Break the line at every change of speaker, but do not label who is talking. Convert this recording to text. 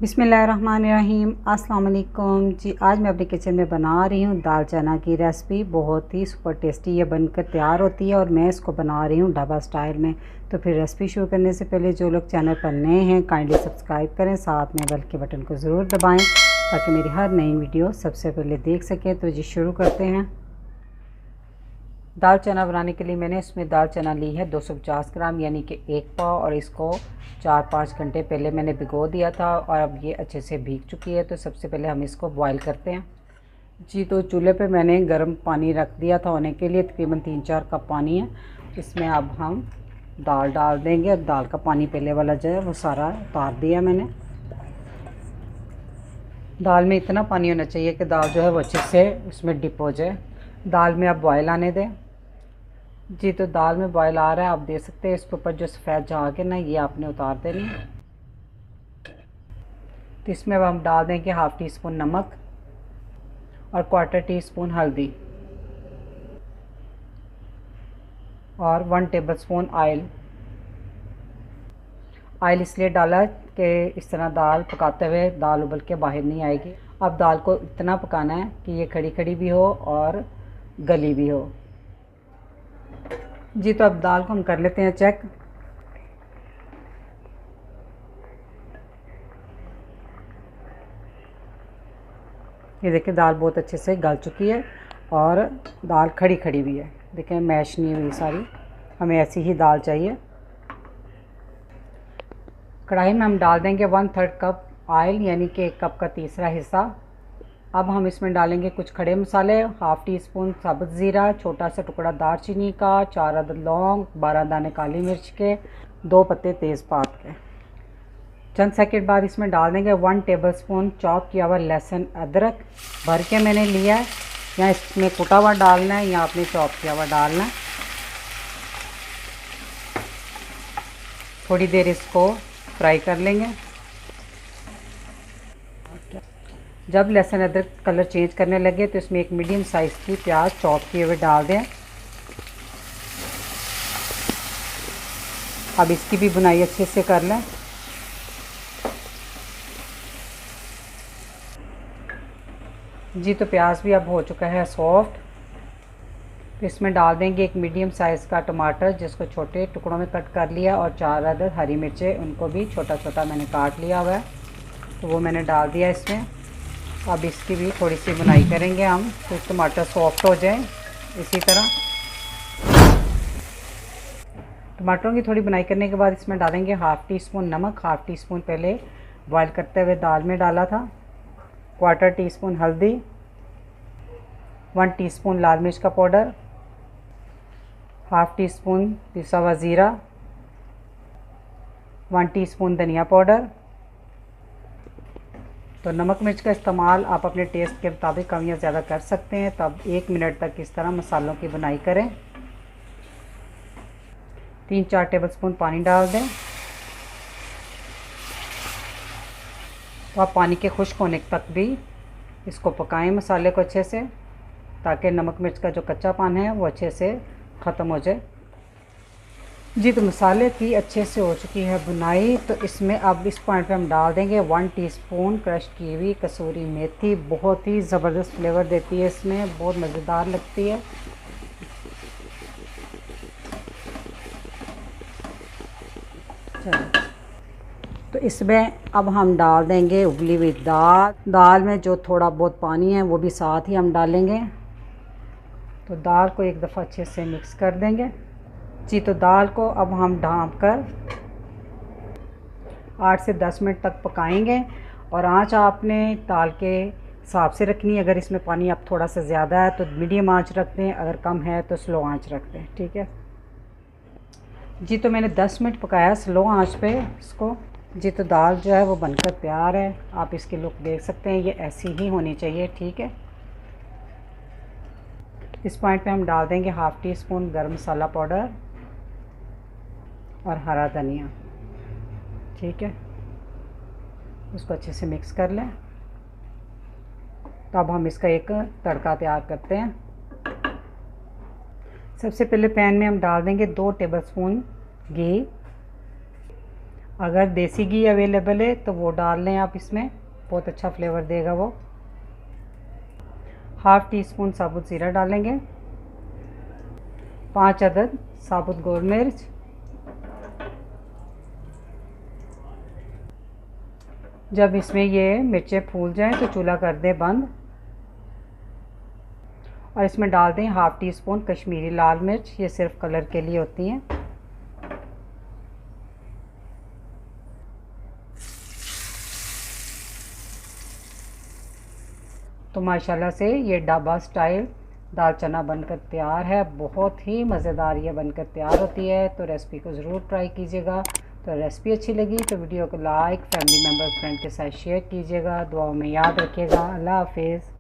बिस्मिल्लाहिर्रहमानिर्रहीम। अस्सलाम वालेकुम जी। आज मैं अपने किचन में बना रही हूँ दाल चना की रेसिपी। बहुत ही सुपर टेस्टी ये बनकर तैयार होती है और मैं इसको बना रही हूँ ढाबा स्टाइल में। तो फिर रेसिपी शुरू करने से पहले जो लोग चैनल पर नए हैं काइंडली सब्सक्राइब करें, साथ में बेल के बटन को ज़रूर दबाएँ ताकि मेरी हर नई वीडियो सबसे पहले देख सकें। तो जी शुरू करते हैं। दाल चना बनाने के लिए मैंने इसमें दाल चना ली है 250 ग्राम यानी कि 1 पाव, और इसको 4-5 घंटे पहले मैंने भिगो दिया था और अब ये अच्छे से भीग चुकी है। तो सबसे पहले हम इसको बॉईल करते हैं जी। तो चूल्हे पे मैंने गर्म पानी रख दिया था होने के लिए, तकरीबन 3-4 कप पानी है। इसमें अब हम दाल डाल देंगे और दाल का पानी पहले वाला जो है वो सारा उतार दिया मैंने। दाल में इतना पानी होना चाहिए कि दाल जो है वो अच्छे से उसमें डिप हो जाए। दाल में अब बॉयल आने दें जी। तो दाल में बॉयल आ रहा है, आप देख सकते हैं। इसके ऊपर जो सफ़ेद झाग है ना, ये आपने उतार देनी। तो इसमें अब हम डाल देंगे हाफ़ टी स्पून नमक और 1/4 टीस्पून हल्दी और 1 टेबलस्पून ऑयल। ऑयल इसलिए डाला कि इस तरह दाल पकाते हुए दाल उबल के बाहर नहीं आएगी। अब दाल को इतना पकाना है कि ये खड़ी खड़ी भी हो और गली भी हो जी। तो अब दाल को हम कर लेते हैं चेक। ये देखिए दाल बहुत अच्छे से गल चुकी है और दाल खड़ी खड़ी भी है। देखें मैश नहीं हुई सारी, हमें ऐसी ही दाल चाहिए। कढ़ाई में हम डाल देंगे 1/3 कप ऑयल यानी कि 1 कप का तीसरा हिस्सा। अब हम इसमें डालेंगे कुछ खड़े मसाले, हाफ़ टी स्पून साबुत ज़ीरा, छोटा सा टुकड़ा दालचीनी का, 4 अदद लौंग, 12 दाने काली मिर्च के, 2 पत्ते तेज़पात के। चंद सेकंड बाद इसमें डाल देंगे 1 टेबलस्पून चॉप किया हुआ लहसुन अदरक भर के मैंने लिया है। या इसमें कुटा हुआ डालना है या आपने चॉप किया हुआ डालना है। थोड़ी देर इसको फ्राई कर लेंगे। जब लहसुन अदरक कलर चेंज करने लगे तो इसमें एक मीडियम साइज़ की प्याज चॉप किए हुए डाल दें। अब इसकी भी बुनाई अच्छे से कर लें। जी तो प्याज भी अब हो चुका है सॉफ्ट। तो इसमें डाल देंगे एक मीडियम साइज़ का टमाटर जिसको छोटे टुकड़ों में कट कर लिया, और 4 अदद हरी मिर्चें, उनको भी छोटा छोटा मैंने काट लिया हुआ है। तो वो मैंने डाल दिया इसमें। अब इसकी भी थोड़ी सी बुनाई करेंगे हम, तो टमाटर सॉफ्ट हो जाए। इसी तरह टमाटरों की थोड़ी बुनाई करने के बाद इसमें डालेंगे हाफ़ टी स्पून नमक, हाफ़ टी स्पून पहले बॉयल करते हुए दाल में डाला था, 1/4 टीस्पून हल्दी, 1 टीस्पून लाल मिर्च का पाउडर, हाफ़ टी स्पून पिसा हुआ ज़ीरा, 1 टीस्पून धनिया पाउडर। तो नमक मिर्च का इस्तेमाल आप अपने टेस्ट के मुताबिक कम या ज़्यादा कर सकते हैं। तब 1 मिनट तक इस तरह मसालों की बुनाई करें। 3-4 टेबलस्पून पानी डाल दें। तो आप पानी के खुश्क होने तक भी इसको पकाएं मसाले को अच्छे से, ताकि नमक मिर्च का जो कच्चापन है वो अच्छे से ख़त्म हो जाए जी। तो मसाले की अच्छे से हो चुकी है बुनाई। तो इसमें अब इस पॉइंट पे हम डाल देंगे 1 टीस्पून क्रश की हुई कसूरी मेथी। बहुत ही ज़बरदस्त फ्लेवर देती है, इसमें बहुत मज़ेदार लगती है। चलो तो इसमें अब हम डाल देंगे उबली हुई दाल। दाल में जो थोड़ा बहुत पानी है वो भी साथ ही हम डालेंगे। तो दाल को एक दफ़ा अच्छे से मिक्स कर देंगे जी। तो दाल को अब हम ढाँप कर 8 से 10 मिनट तक पकाएंगे, और आंच आपने दाल के हिसाब से रखनी है। अगर इसमें पानी अब थोड़ा सा ज़्यादा है तो मीडियम आंच रखते हैं, अगर कम है तो स्लो आंच रखते हैं, ठीक है जी। तो मैंने 10 मिनट पकाया स्लो आंच पे इसको जी। तो दाल जो है वो बनकर तैयार है। आप इसकी लुक देख सकते हैं, ये ऐसी ही होनी चाहिए, ठीक है। इस पॉइंट पे हम डाल देंगे हाफ़ टी स्पून गर्म मसाला पाउडर और हरा धनिया, ठीक है। उसको अच्छे से मिक्स कर लें। तो अब हम इसका एक तड़का तैयार करते हैं। सबसे पहले पैन में हम डाल देंगे 2 टेबलस्पून घी। अगर देसी घी अवेलेबल है तो वो डाल लें आप इसमें, बहुत अच्छा फ्लेवर देगा वो। हाफ़ टी स्पून साबुत ज़ीरा डालेंगे, 5 अदद साबुत गोल मिर्च, जब इसमें ये मिर्चें फूल जाएं तो चूल्हा कर दें बंद और इसमें डाल दें हाफ़ टी स्पून कश्मीरी लाल मिर्च, ये सिर्फ कलर के लिए होती हैं। तो माशाल्लाह से ये ढाबा स्टाइल दाल चना बनकर तैयार है। बहुत ही मज़ेदार ये बनकर तैयार होती है, तो रेसिपी को ज़रूर ट्राई कीजिएगा। तो रेसिपी अच्छी लगी तो वीडियो को लाइक, फैमिली मेम्बर, फ्रेंड के साथ शेयर कीजिएगा। दुआओं में याद रखिएगा। अल्लाह हाफिज़।